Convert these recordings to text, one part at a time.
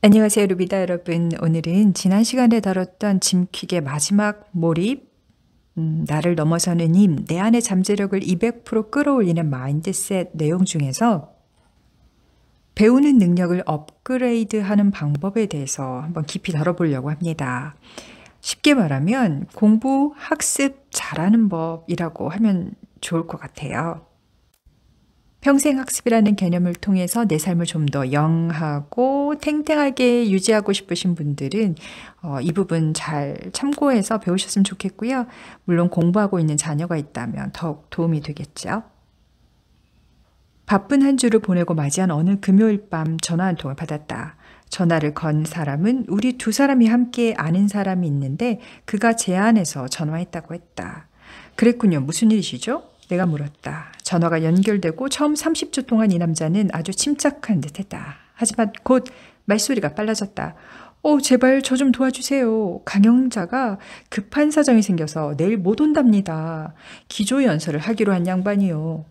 안녕하세요, 루비다 여러분. 오늘은 지난 시간에 다뤘던 짐 퀵의 마지막 몰입, 나를 넘어서는 힘, 내 안의 잠재력을 200% 끌어올리는 마인드셋 내용 중에서 배우는 능력을 업그레이드하는 방법에 대해서 한번 깊이 다뤄보려고 합니다. 쉽게 말하면 공부, 학습 잘하는 법이라고 하면 좋을 것 같아요. 평생 학습이라는 개념을 통해서 내 삶을 좀 더 영하고 탱탱하게 유지하고 싶으신 분들은 이 부분 잘 참고해서 배우셨으면 좋겠고요. 물론 공부하고 있는 자녀가 있다면 더욱 도움이 되겠죠. 바쁜 한 주를 보내고 맞이한 어느 금요일 밤 전화 한 통을 받았다. 전화를 건 사람은 우리 두 사람이 함께 아는 사람이 있는데 그가 제안해서 전화했다고 했다. 그랬군요. 무슨 일이시죠? 내가 물었다. 전화가 연결되고 처음 30초 동안 이 남자는 아주 침착한 듯 했다. 하지만 곧 말소리가 빨라졌다. 제발 저 좀 도와주세요. 강영자가 급한 사정이 생겨서 내일 못 온답니다. 기조연설을 하기로 한 양반이요.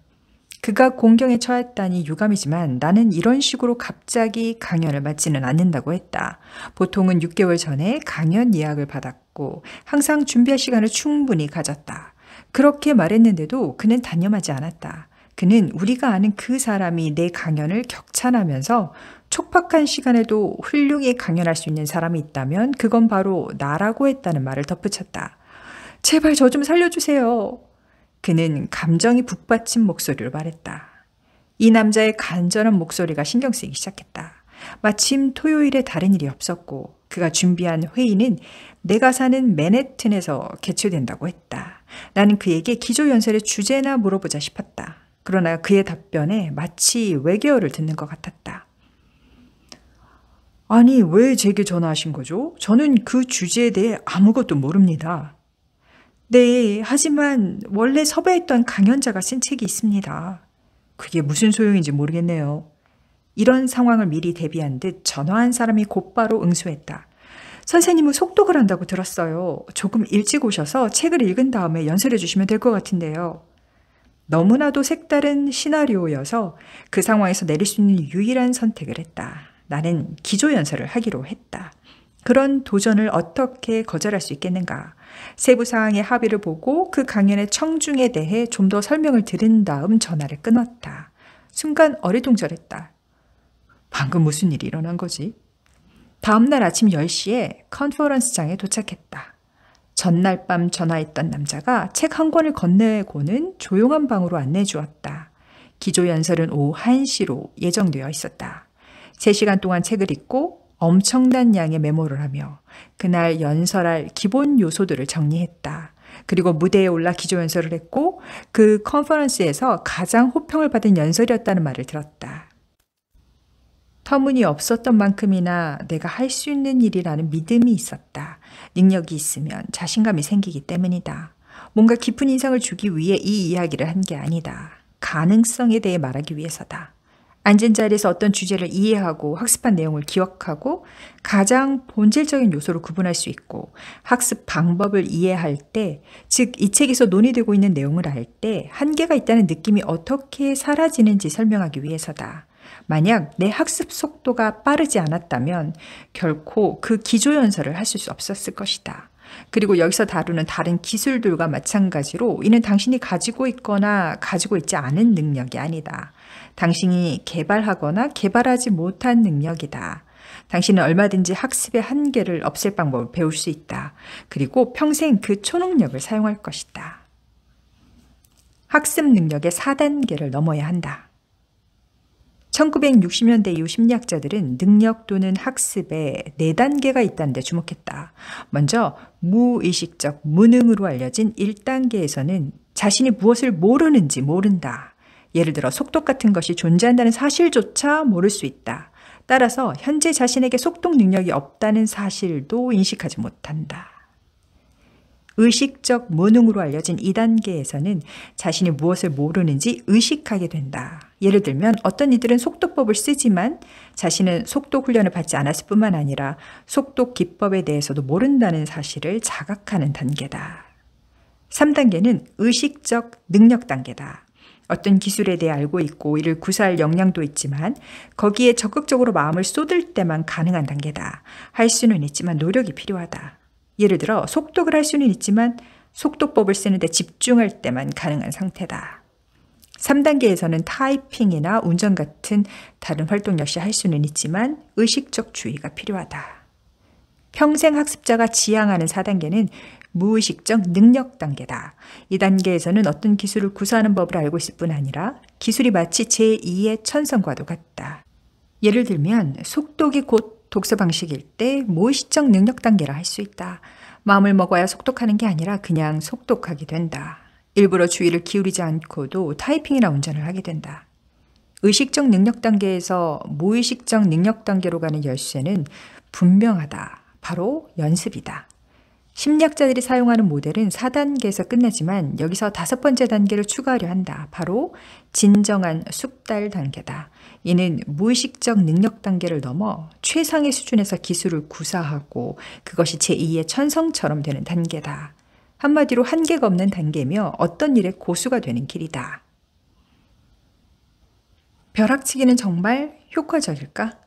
그가 공경에 처했다니 유감이지만 나는 이런 식으로 갑자기 강연을 맡지는 않는다고 했다. 보통은 6개월 전에 강연 예약을 받았고 항상 준비할 시간을 충분히 가졌다. 그렇게 말했는데도 그는 단념하지 않았다. 그는 우리가 아는 그 사람이 내 강연을 격찬하면서 촉박한 시간에도 훌륭히 강연할 수 있는 사람이 있다면 그건 바로 나라고 했다는 말을 덧붙였다. 제발 저 좀 살려주세요. 그는 감정이 북받친 목소리로 말했다. 이 남자의 간절한 목소리가 신경 쓰이기 시작했다. 마침 토요일에 다른 일이 없었고 그가 준비한 회의는 내가 사는 맨해튼에서 개최된다고 했다. 나는 그에게 기조연설의 주제나 물어보자 싶었다. 그러나 그의 답변에 마치 외계어를 듣는 것 같았다. 아니, 왜 제게 전화하신 거죠? 저는 그 주제에 대해 아무것도 모릅니다. 네, 하지만 원래 섭외했던 강연자가 쓴 책이 있습니다. 그게 무슨 소용인지 모르겠네요. 이런 상황을 미리 대비한 듯 전화한 사람이 곧바로 응수했다. 선생님은 속독을 한다고 들었어요. 조금 일찍 오셔서 책을 읽은 다음에 연설해 주시면 될 것 같은데요. 너무나도 색다른 시나리오여서 그 상황에서 내릴 수 있는 유일한 선택을 했다. 나는 기조연설을 하기로 했다. 그런 도전을 어떻게 거절할 수 있겠는가? 세부 사항의 합의를 보고 그 강연의 청중에 대해 좀 더 설명을 들은 다음 전화를 끊었다. 순간 어리둥절했다. 방금 무슨 일이 일어난 거지? 다음날 아침 10시에 컨퍼런스장에 도착했다. 전날 밤 전화했던 남자가 책 한 권을 건네고는 조용한 방으로 안내해 주었다. 기조연설은 오후 1시로 예정되어 있었다. 3시간 동안 책을 읽고 엄청난 양의 메모를 하며 그날 연설할 기본 요소들을 정리했다. 그리고 무대에 올라 기조연설을 했고 그 컨퍼런스에서 가장 호평을 받은 연설이었다는 말을 들었다. 터무니없었던 만큼이나 내가 할 수 있는 일이라는 믿음이 있었다. 능력이 있으면 자신감이 생기기 때문이다. 뭔가 깊은 인상을 주기 위해 이 이야기를 한 게 아니다. 가능성에 대해 말하기 위해서다. 앉은 자리에서 어떤 주제를 이해하고 학습한 내용을 기억하고 가장 본질적인 요소를 구분할 수 있고 학습 방법을 이해할 때, 즉 이 책에서 논의되고 있는 내용을 알 때 한계가 있다는 느낌이 어떻게 사라지는지 설명하기 위해서다. 만약 내 학습 속도가 빠르지 않았다면 결코 그 기조연설을 하실 수 없었을 것이다. 그리고 여기서 다루는 다른 기술들과 마찬가지로 이는 당신이 가지고 있거나 가지고 있지 않은 능력이 아니다. 당신이 개발하거나 개발하지 못한 능력이다. 당신은 얼마든지 학습의 한계를 없앨 방법을 배울 수 있다. 그리고 평생 그 초능력을 사용할 것이다. 학습 능력의 4단계를 넘어야 한다. 1960년대 이후 심리학자들은 능력 또는 학습에 4단계가 있다는 데 주목했다. 먼저 무의식적 무능으로 알려진 1단계에서는 자신이 무엇을 모르는지 모른다. 예를 들어 속독 같은 것이 존재한다는 사실조차 모를 수 있다. 따라서 현재 자신에게 속독 능력이 없다는 사실도 인식하지 못한다. 의식적 무능으로 알려진 2단계에서는 자신이 무엇을 모르는지 의식하게 된다. 예를 들면 어떤 이들은 속독법을 쓰지만 자신은 속독 훈련을 받지 않았을 뿐만 아니라 속독 기법에 대해서도 모른다는 사실을 자각하는 단계다. 3단계는 의식적 능력 단계다. 어떤 기술에 대해 알고 있고 이를 구사할 역량도 있지만 거기에 적극적으로 마음을 쏟을 때만 가능한 단계다. 할 수는 있지만 노력이 필요하다. 예를 들어 속독을 할 수는 있지만 속독법을 쓰는데 집중할 때만 가능한 상태다. 3단계에서는 타이핑이나 운전 같은 다른 활동 역시 할 수는 있지만 의식적 주의가 필요하다. 평생 학습자가 지향하는 4단계는 무의식적 능력 단계다. 이 단계에서는 어떤 기술을 구사하는 법을 알고 있을 뿐 아니라 기술이 마치 제2의 천성과도 같다. 예를 들면 속독이 곧 독서 방식일 때 무의식적 능력 단계라 할 수 있다. 마음을 먹어야 속독하는 게 아니라 그냥 속독하게 된다. 일부러 주의를 기울이지 않고도 타이핑이나 운전을 하게 된다. 의식적 능력 단계에서 무의식적 능력 단계로 가는 열쇠는 분명하다. 바로 연습이다. 심리학자들이 사용하는 모델은 4단계에서 끝나지만 여기서 5번째 단계를 추가하려 한다. 바로 진정한 숙달 단계다. 이는 무의식적 능력 단계를 넘어 최상의 수준에서 기술을 구사하고 그것이 제2의 천성처럼 되는 단계다. 한마디로 한계가 없는 단계며 어떤 일에 고수가 되는 길이다. 벼락치기는 정말 효과적일까?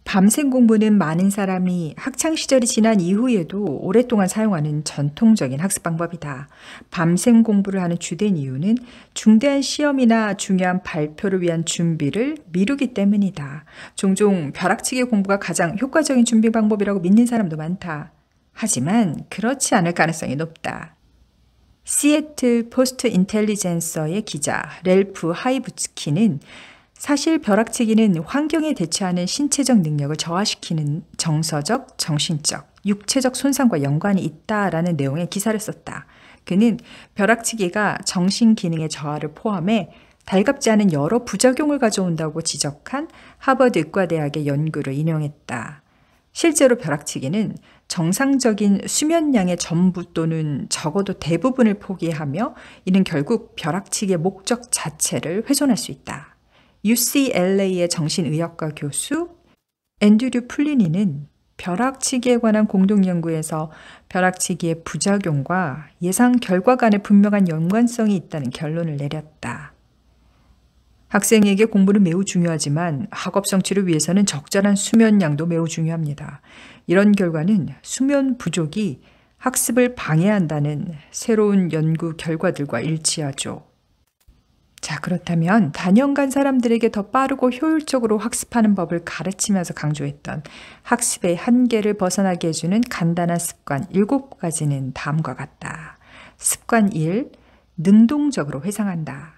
밤샘 공부는 많은 사람이 학창시절이 지난 이후에도 오랫동안 사용하는 전통적인 학습 방법이다. 밤샘 공부를 하는 주된 이유는 중대한 시험이나 중요한 발표를 위한 준비를 미루기 때문이다. 종종 벼락치기 공부가 가장 효과적인 준비 방법이라고 믿는 사람도 많다. 하지만 그렇지 않을 가능성이 높다. 시애틀 포스트 인텔리전서의 기자 렐프 하이부츠키는 사실 벼락치기는 환경에 대처하는 신체적 능력을 저하시키는 정서적, 정신적, 육체적 손상과 연관이 있다라는 내용의 기사를 썼다. 그는 벼락치기가 정신 기능의 저하를 포함해 달갑지 않은 여러 부작용을 가져온다고 지적한 하버드 의과대학의 연구를 인용했다. 실제로 벼락치기는 정상적인 수면량의 전부 또는 적어도 대부분을 포기하며 이는 결국 벼락치기의 목적 자체를 훼손할 수 있다. UCLA의 정신의학과 교수 앤드류 플리니는 벼락치기에 관한 공동연구에서 벼락치기의 부작용과 예상 결과 간에 분명한 연관성이 있다는 결론을 내렸다. 학생에게 공부는 매우 중요하지만 학업 성취를 위해서는 적절한 수면량도 매우 중요합니다. 이런 결과는 수면 부족이 학습을 방해한다는 새로운 연구 결과들과 일치하죠. 자, 그렇다면 단연간 사람들에게 더 빠르고 효율적으로 학습하는 법을 가르치면서 강조했던 학습의 한계를 벗어나게 해주는 간단한 습관 7가지는 다음과 같다. 습관 1. 능동적으로 회상한다.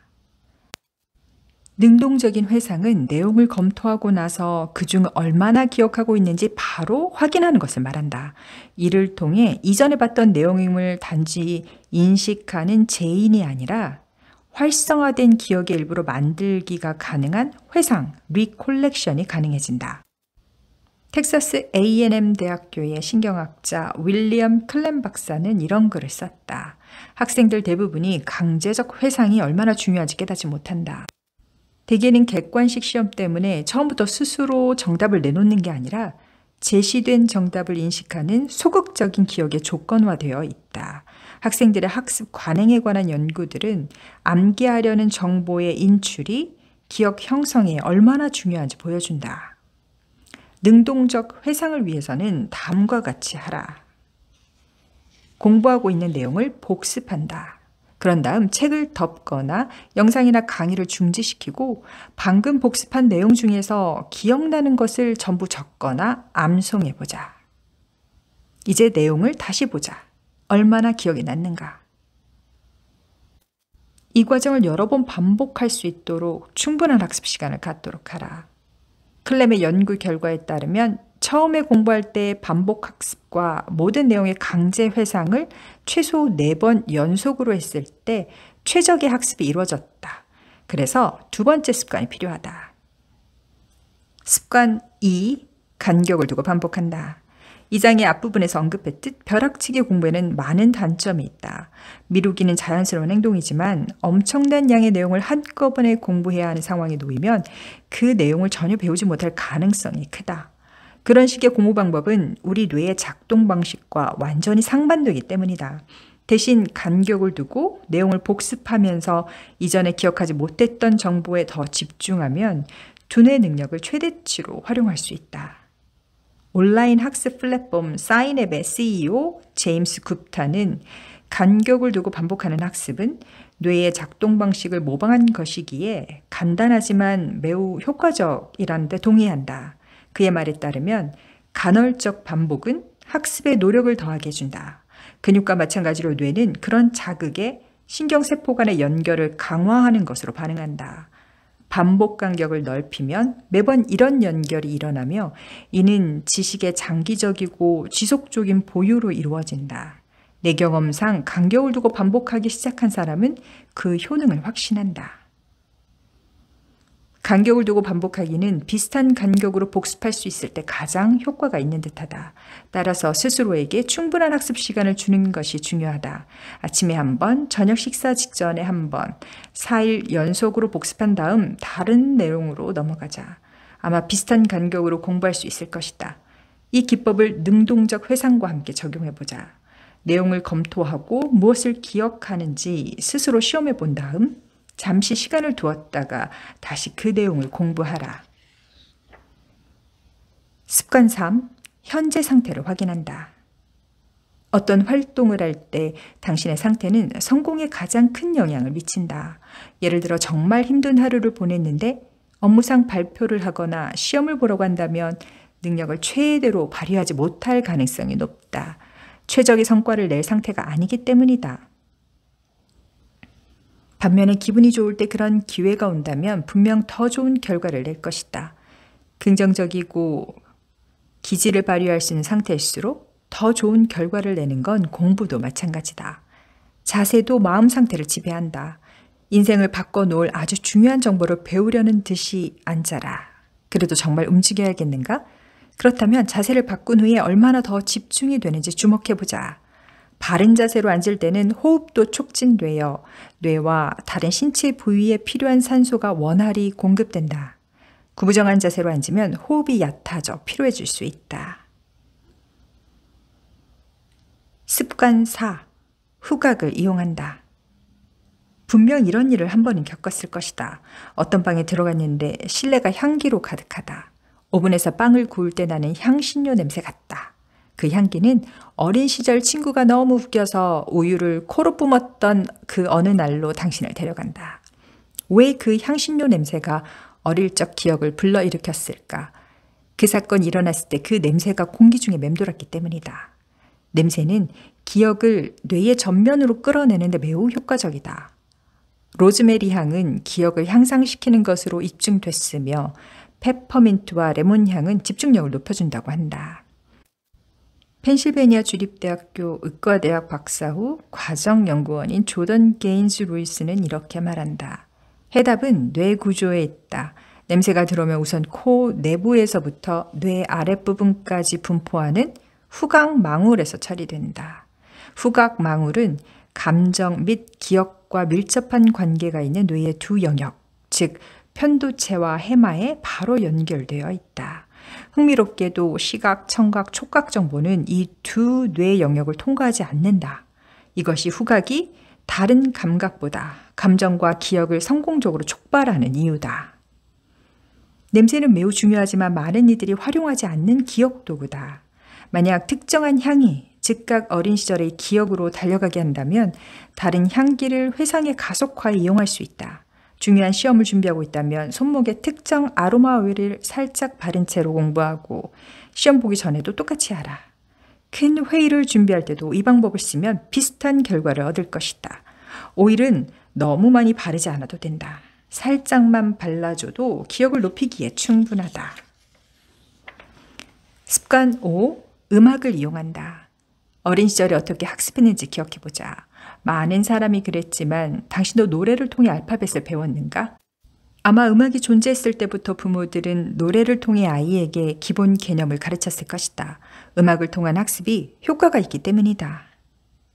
능동적인 회상은 내용을 검토하고 나서 그중 얼마나 기억하고 있는지 바로 확인하는 것을 말한다. 이를 통해 이전에 봤던 내용을 단지 인식하는 재인이 아니라 활성화된 기억의 일부로 만들기가 가능한 회상, 리콜렉션이 가능해진다. 텍사스 A&M 대학교의 신경학자 윌리엄 클램 박사는 이런 글을 썼다. 학생들 대부분이 강제적 회상이 얼마나 중요한지 깨닫지 못한다. 대개는 객관식 시험 때문에 처음부터 스스로 정답을 내놓는 게 아니라 제시된 정답을 인식하는 소극적인 기억에 조건화되어 있다. 학생들의 학습 관행에 관한 연구들은 암기하려는 정보의 인출이 기억 형성에 얼마나 중요한지 보여준다. 능동적 회상을 위해서는 다음과 같이 하라. 공부하고 있는 내용을 복습한다. 그런 다음 책을 덮거나 영상이나 강의를 중지시키고 방금 복습한 내용 중에서 기억나는 것을 전부 적거나 암송해보자. 이제 내용을 다시 보자. 얼마나 기억에 남는가? 이 과정을 여러 번 반복할 수 있도록 충분한 학습 시간을 갖도록 하라. 클램의 연구 결과에 따르면 처음에 공부할 때 반복 학습과 모든 내용의 강제 회상을 최소 4번 연속으로 했을 때 최적의 학습이 이루어졌다. 그래서 2번째 습관이 필요하다. 습관 2. 간격을 두고 반복한다. 이 장의 앞부분에서 언급했듯 벼락치기 공부에는 많은 단점이 있다. 미루기는 자연스러운 행동이지만 엄청난 양의 내용을 한꺼번에 공부해야 하는 상황에 놓이면 그 내용을 전혀 배우지 못할 가능성이 크다. 그런 식의 공부 방법은 우리 뇌의 작동 방식과 완전히 상반되기 때문이다. 대신 간격을 두고 내용을 복습하면서 이전에 기억하지 못했던 정보에 더 집중하면 두뇌 능력을 최대치로 활용할 수 있다. 온라인 학습 플랫폼 사인앱의 CEO 제임스 굽타는 간격을 두고 반복하는 학습은 뇌의 작동 방식을 모방한 것이기에 간단하지만 매우 효과적이라는 데 동의한다. 그의 말에 따르면 간헐적 반복은 학습에 노력을 더하게 해준다. 근육과 마찬가지로 뇌는 그런 자극에 신경세포 간의 연결을 강화하는 것으로 반응한다. 반복 간격을 넓히면 매번 이런 연결이 일어나며 이는 지식의 장기적이고 지속적인 보유로 이루어진다. 내 경험상 간격을 두고 반복하기 시작한 사람은 그 효능을 확신한다. 간격을 두고 반복하기는 비슷한 간격으로 복습할 수 있을 때 가장 효과가 있는 듯하다. 따라서 스스로에게 충분한 학습 시간을 주는 것이 중요하다. 아침에 한 번, 저녁 식사 직전에 한 번, 4일 연속으로 복습한 다음 다른 내용으로 넘어가자. 아마 비슷한 간격으로 공부할 수 있을 것이다. 이 기법을 능동적 회상과 함께 적용해보자. 내용을 검토하고 무엇을 기억하는지 스스로 시험해 본 다음 잠시 시간을 두었다가 다시 그 내용을 공부하라. 습관 3. 현재 상태를 확인한다. 어떤 활동을 할 때 당신의 상태는 성공에 가장 큰 영향을 미친다. 예를 들어 정말 힘든 하루를 보냈는데 업무상 발표를 하거나 시험을 보러 간다면 능력을 최대로 발휘하지 못할 가능성이 높다. 최적의 성과를 낼 상태가 아니기 때문이다. 반면에 기분이 좋을 때 그런 기회가 온다면 분명 더 좋은 결과를 낼 것이다. 긍정적이고 기질을 발휘할 수 있는 상태일수록 더 좋은 결과를 내는 건 공부도 마찬가지다. 자세도 마음 상태를 지배한다. 인생을 바꿔놓을 아주 중요한 정보를 배우려는 듯이 앉아라. 그래도 정말 움직여야겠는가? 그렇다면 자세를 바꾼 후에 얼마나 더 집중이 되는지 주목해보자. 바른 자세로 앉을 때는 호흡도 촉진되어 뇌와 다른 신체 부위에 필요한 산소가 원활히 공급된다. 구부정한 자세로 앉으면 호흡이 얕아져 피로해질 수 있다. 습관 4. 후각을 이용한다. 분명 이런 일을 한 번은 겪었을 것이다. 어떤 방에 들어갔는데 실내가 향기로 가득하다. 오븐에서 빵을 구울 때 나는 향신료 냄새 같다. 그 향기는 어린 시절 친구가 너무 웃겨서 우유를 코로 뿜었던 그 어느 날로 당신을 데려간다. 왜 그 향신료 냄새가 어릴 적 기억을 불러일으켰을까? 그 사건이 일어났을 때 그 냄새가 공기 중에 맴돌았기 때문이다. 냄새는 기억을 뇌의 전면으로 끌어내는 데 매우 효과적이다. 로즈메리 향은 기억을 향상시키는 것으로 입증됐으며 페퍼민트와 레몬 향은 집중력을 높여준다고 한다. 펜실베니아 주립대학교 의과대학 박사 후 과정연구원인 조던 게인즈 루이스는 이렇게 말한다. 해답은 뇌 구조에 있다. 냄새가 들어오면 우선 코 내부에서부터 뇌 아랫부분까지 분포하는 후각망울에서 처리된다. 후각망울은 감정 및 기억과 밀접한 관계가 있는 뇌의 두 영역, 즉 편두체와 해마에 바로 연결되어 있다. 흥미롭게도 시각, 청각, 촉각 정보는 이 두 뇌 영역을 통과하지 않는다. 이것이 후각이 다른 감각보다 감정과 기억을 성공적으로 촉발하는 이유다. 냄새는 매우 중요하지만 많은 이들이 활용하지 않는 기억 도구다. 만약 특정한 향이 즉각 어린 시절의 기억으로 달려가게 한다면 다른 향기를 회상의 가속화에 이용할 수 있다. 중요한 시험을 준비하고 있다면 손목에 특정 아로마 오일을 살짝 바른 채로 공부하고 시험 보기 전에도 똑같이 하라. 큰 회의를 준비할 때도 이 방법을 쓰면 비슷한 결과를 얻을 것이다. 오일은 너무 많이 바르지 않아도 된다. 살짝만 발라줘도 기억을 높이기에 충분하다. 습관 5. 음악을 이용한다. 어린 시절에 어떻게 학습했는지 기억해보자. 많은 사람이 그랬지만 당신도 노래를 통해 알파벳을 배웠는가? 아마 음악이 존재했을 때부터 부모들은 노래를 통해 아이에게 기본 개념을 가르쳤을 것이다. 음악을 통한 학습이 효과가 있기 때문이다.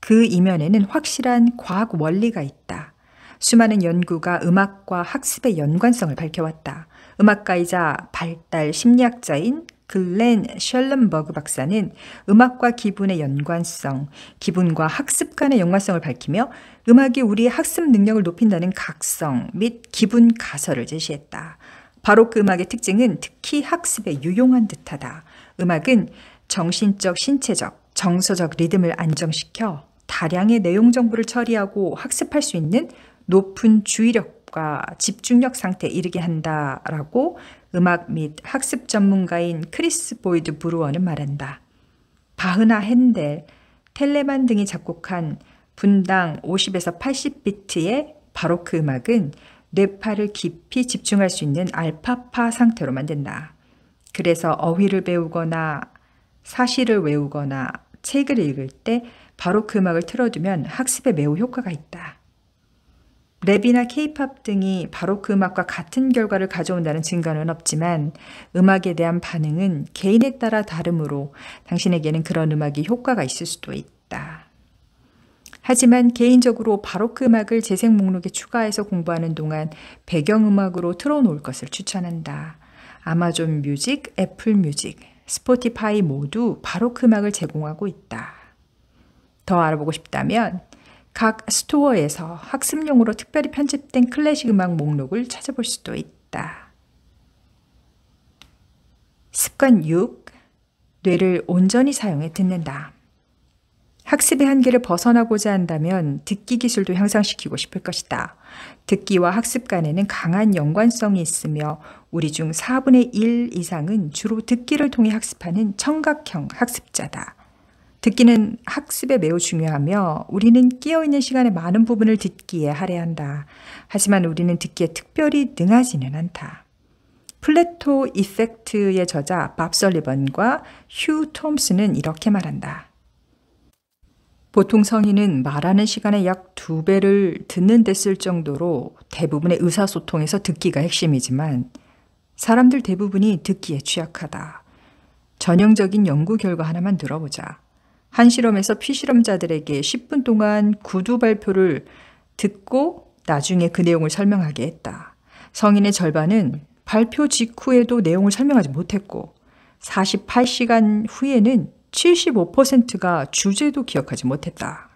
그 이면에는 확실한 과학 원리가 있다. 수많은 연구가 음악과 학습의 연관성을 밝혀왔다. 음악가이자 발달 심리학자인 글렌 셜런버그 박사는 음악과 기분의 연관성, 기분과 학습 간의 연관성을 밝히며 음악이 우리의 학습 능력을 높인다는 각성 및 기분 가설을 제시했다. 바로크 음악의 특징은 특히 학습에 유용한 듯하다. 음악은 정신적, 신체적, 정서적 리듬을 안정시켜 다량의 내용 정보를 처리하고 학습할 수 있는 높은 주의력과 집중력 상태에 이르게 한다라고 음악 및 학습 전문가인 크리스 보이드 브루어는 말한다. 바흐나, 핸델, 텔레만 등이 작곡한 분당 50에서 80비트의 바로크 음악은 뇌파를 깊이 집중할 수 있는 알파파 상태로 만든다. 그래서 어휘를 배우거나 사시를 외우거나 책을 읽을 때 바로크 음악을 틀어두면 학습에 매우 효과가 있다. 랩이나 케이팝 등이 바로크 음악과 같은 결과를 가져온다는 증거는 없지만 음악에 대한 반응은 개인에 따라 다르므로 당신에게는 그런 음악이 효과가 있을 수도 있다. 하지만 개인적으로 바로크 음악을 재생 목록에 추가해서 공부하는 동안 배경음악으로 틀어놓을 것을 추천한다. 아마존 뮤직, 애플 뮤직, 스포티파이 모두 바로크 음악을 제공하고 있다. 더 알아보고 싶다면 각 스토어에서 학습용으로 특별히 편집된 클래식 음악 목록을 찾아볼 수도 있다. 습관 6. 뇌를 온전히 사용해 듣는다. 학습의 한계를 벗어나고자 한다면 듣기 기술도 향상시키고 싶을 것이다. 듣기와 학습 간에는 강한 연관성이 있으며 우리 중 4분의 1 이상은 주로 듣기를 통해 학습하는 청각형 학습자다. 듣기는 학습에 매우 중요하며 우리는 끼어있는 시간의 많은 부분을 듣기에 할애한다. 하지만 우리는 듣기에 특별히 능하지는 않다. 플래토 이펙트의 저자 밥 설리번과 휴 톰스는 이렇게 말한다. 보통 성인은 말하는 시간의 약 2배를 듣는 데 쓸 정도로 대부분의 의사소통에서 듣기가 핵심이지만 사람들 대부분이 듣기에 취약하다. 전형적인 연구 결과 하나만 들어보자. 한 실험에서 피실험자들에게 10분 동안 구두 발표를 듣고 나중에 그 내용을 설명하게 했다. 성인의 절반은 발표 직후에도 내용을 설명하지 못했고 48시간 후에는 75%가 주제도 기억하지 못했다.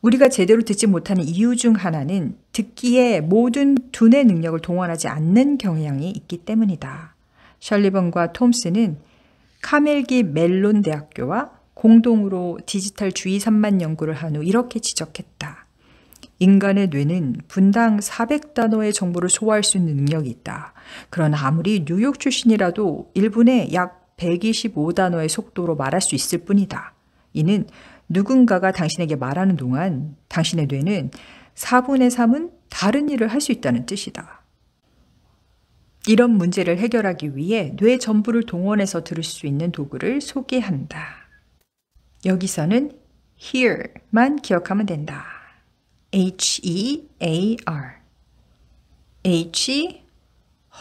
우리가 제대로 듣지 못하는 이유 중 하나는 듣기에 모든 두뇌 능력을 동원하지 않는 경향이 있기 때문이다. 셜리번과 톰스는 카멜기 멜론 대학교와 공동으로 디지털 주의 산만 연구를 한 후 이렇게 지적했다. 인간의 뇌는 분당 400단어의 정보를 소화할 수 있는 능력이 있다. 그러나 아무리 뉴욕 출신이라도 1분에 약 125단어의 속도로 말할 수 있을 뿐이다. 이는 누군가가 당신에게 말하는 동안 당신의 뇌는 4분의 3은 다른 일을 할 수 있다는 뜻이다. 이런 문제를 해결하기 위해 뇌 전부를 동원해서 들을 수 있는 도구를 소개한다. 여기서는 hear만 기억하면 된다. H-E-A-R H,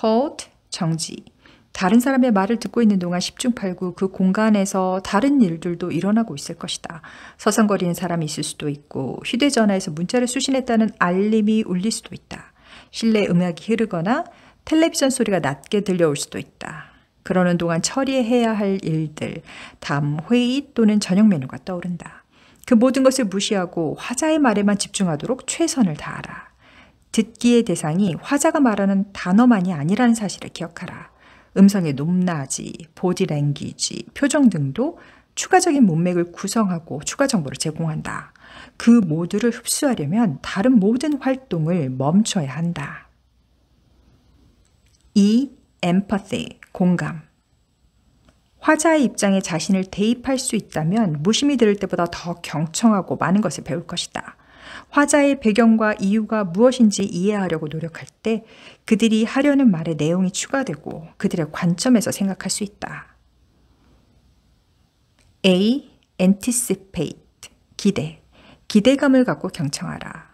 hold, 정지. 다른 사람의 말을 듣고 있는 동안 10중 8구 그 공간에서 다른 일들도 일어나고 있을 것이다. 서성거리는 사람이 있을 수도 있고 휴대전화에서 문자를 수신했다는 알림이 울릴 수도 있다. 실내 음악이 흐르거나 텔레비전 소리가 낮게 들려올 수도 있다. 그러는 동안 처리해야 할 일들, 다음 회의 또는 저녁 메뉴가 떠오른다. 그 모든 것을 무시하고 화자의 말에만 집중하도록 최선을 다하라. 듣기의 대상이 화자가 말하는 단어만이 아니라는 사실을 기억하라. 음성의 높낮이, 보디 랭귀지, 표정 등도 추가적인 문맥을 구성하고 추가 정보를 제공한다. 그 모두를 흡수하려면 다른 모든 활동을 멈춰야 한다. empathy, 공감. 화자의 입장에 자신을 대입할 수 있다면 무심히 들을 때보다 더 경청하고 많은 것을 배울 것이다. 화자의 배경과 이유가 무엇인지 이해하려고 노력할 때 그들이 하려는 말의 내용이 추가되고 그들의 관점에서 생각할 수 있다. anticipate, 기대. 기대감을 갖고 경청하라.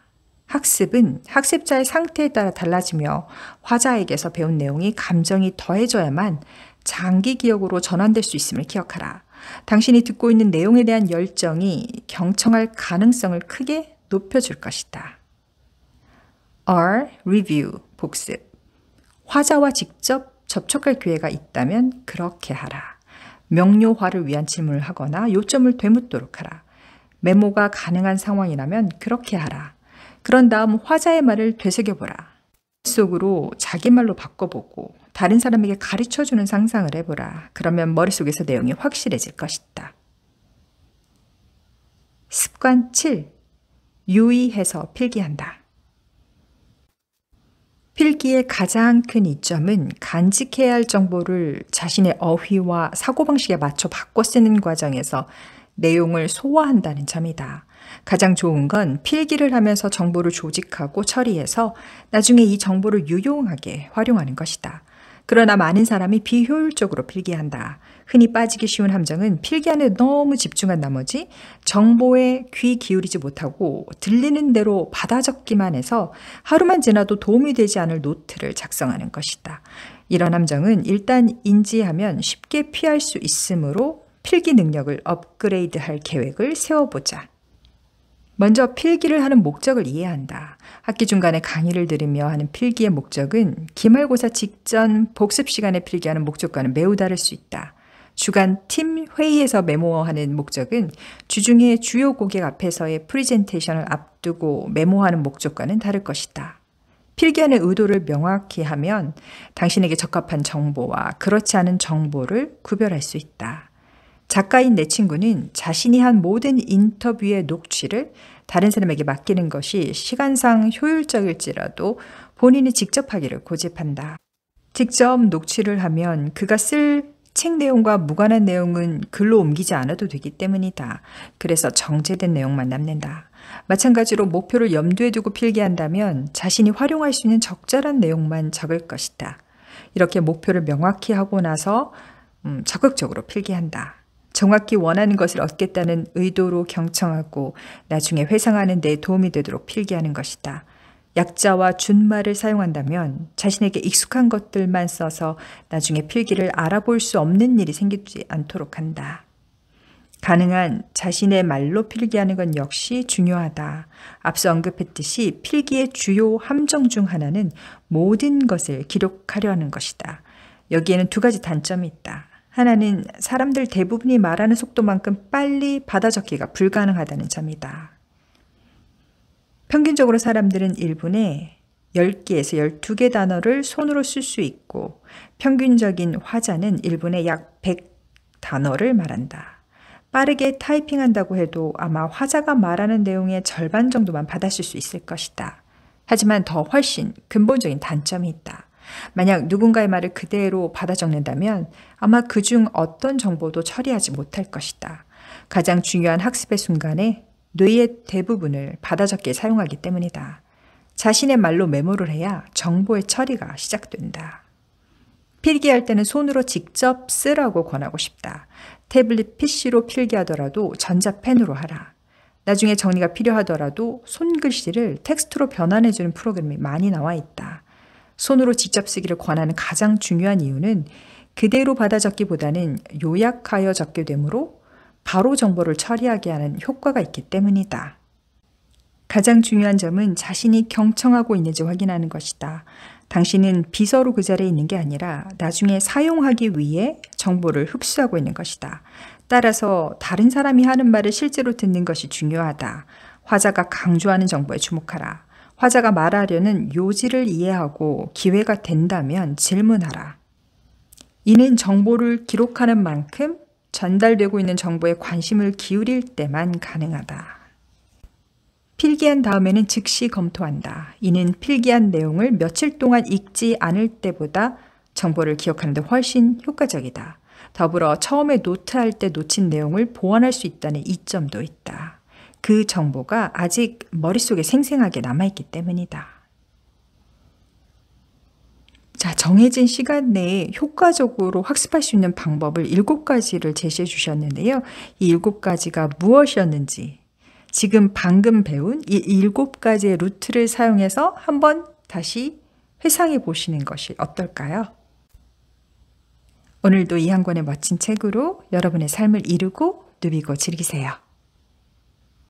학습은 학습자의 상태에 따라 달라지며 화자에게서 배운 내용이 감정이 더해져야만 장기 기억으로 전환될 수 있음을 기억하라. 당신이 듣고 있는 내용에 대한 열정이 경청할 가능성을 크게 높여줄 것이다. R. Review, 복습. 화자와 직접 접촉할 기회가 있다면 그렇게 하라. 명료화를 위한 질문을 하거나 요점을 되묻도록 하라. 메모가 가능한 상황이라면 그렇게 하라. 그런 다음 화자의 말을 되새겨보라. 머릿속으로 자기 말로 바꿔보고 다른 사람에게 가르쳐주는 상상을 해보라. 그러면 머릿속에서 내용이 확실해질 것이다. 습관 7. 유의해서 필기한다. 필기의 가장 큰 이점은 간직해야 할 정보를 자신의 어휘와 사고방식에 맞춰 바꿔 쓰는 과정에서 내용을 소화한다는 점이다. 가장 좋은 건 필기를 하면서 정보를 조직하고 처리해서 나중에 이 정보를 유용하게 활용하는 것이다. 그러나 많은 사람이 비효율적으로 필기한다. 흔히 빠지기 쉬운 함정은 필기하는 데 너무 집중한 나머지 정보에 귀 기울이지 못하고 들리는 대로 받아 적기만 해서 하루만 지나도 도움이 되지 않을 노트를 작성하는 것이다. 이런 함정은 일단 인지하면 쉽게 피할 수 있으므로 필기 능력을 업그레이드할 계획을 세워보자. 먼저 필기를 하는 목적을 이해한다. 학기 중간에 강의를 들으며 하는 필기의 목적은 기말고사 직전 복습 시간에 필기하는 목적과는 매우 다를 수 있다. 주간 팀 회의에서 메모하는 목적은 주중에 주요 고객 앞에서의 프리젠테이션을 앞두고 메모하는 목적과는 다를 것이다. 필기하는 의도를 명확히 하면 당신에게 적합한 정보와 그렇지 않은 정보를 구별할 수 있다. 작가인 내 친구는 자신이 한 모든 인터뷰의 녹취를 다른 사람에게 맡기는 것이 시간상 효율적일지라도 본인이 직접 하기를 고집한다. 직접 녹취를 하면 그가 쓸 책 내용과 무관한 내용은 글로 옮기지 않아도 되기 때문이다. 그래서 정제된 내용만 남는다. 마찬가지로 목표를 염두에 두고 필기한다면 자신이 활용할 수 있는 적절한 내용만 적을 것이다. 이렇게 목표를 명확히 하고 나서 적극적으로 필기한다. 정확히 원하는 것을 얻겠다는 의도로 경청하고 나중에 회상하는 데 도움이 되도록 필기하는 것이다. 약자와 준말을 사용한다면 자신에게 익숙한 것들만 써서 나중에 필기를 알아볼 수 없는 일이 생기지 않도록 한다. 가능한 자신의 말로 필기하는 건 역시 중요하다. 앞서 언급했듯이 필기의 주요 함정 중 하나는 모든 것을 기록하려 하는 것이다. 여기에는 두 가지 단점이 있다. 하나는 사람들 대부분이 말하는 속도만큼 빨리 받아 적기가 불가능하다는 점이다. 평균적으로 사람들은 1분에 10개에서 12개 단어를 손으로 쓸 수 있고 평균적인 화자는 1분에 약 100단어를 말한다. 빠르게 타이핑한다고 해도 아마 화자가 말하는 내용의 절반 정도만 받아쓸 수 있을 것이다. 하지만 더 훨씬 근본적인 단점이 있다. 만약 누군가의 말을 그대로 받아 적는다면 아마 그중 어떤 정보도 처리하지 못할 것이다. 가장 중요한 학습의 순간에 뇌의 대부분을 받아 적기에 사용하기 때문이다. 자신의 말로 메모를 해야 정보의 처리가 시작된다. 필기할 때는 손으로 직접 쓰라고 권하고 싶다. 태블릿 PC로 필기하더라도 전자펜으로 하라. 나중에 정리가 필요하더라도 손글씨를 텍스트로 변환해주는 프로그램이 많이 나와 있다. 손으로 직접 쓰기를 권하는 가장 중요한 이유는 그대로 받아 적기보다는 요약하여 적게 되므로 바로 정보를 처리하게 하는 효과가 있기 때문이다. 가장 중요한 점은 자신이 경청하고 있는지 확인하는 것이다. 당신은 비서로 그 자리에 있는 게 아니라 나중에 사용하기 위해 정보를 흡수하고 있는 것이다. 따라서 다른 사람이 하는 말을 실제로 듣는 것이 중요하다. 화자가 강조하는 정보에 주목하라. 화자가 말하려는 요지를 이해하고 기회가 된다면 질문하라. 이는 정보를 기록하는 만큼 전달되고 있는 정보에 관심을 기울일 때만 가능하다. 필기한 다음에는 즉시 검토한다. 이는 필기한 내용을 며칠 동안 읽지 않을 때보다 정보를 기억하는 데 훨씬 효과적이다. 더불어 처음에 노트할 때 놓친 내용을 보완할 수 있다는 이점도 있다. 그 정보가 아직 머릿속에 생생하게 남아있기 때문이다. 자, 정해진 시간 내에 효과적으로 학습할 수 있는 방법을 7가지를 제시해 주셨는데요. 이 7가지가 무엇이었는지 지금 방금 배운 이 7가지의 루트를 사용해서 한번 다시 회상해 보시는 것이 어떨까요? 오늘도 이 한 권의 멋진 책으로 여러분의 삶을 이루고 누비고 즐기세요.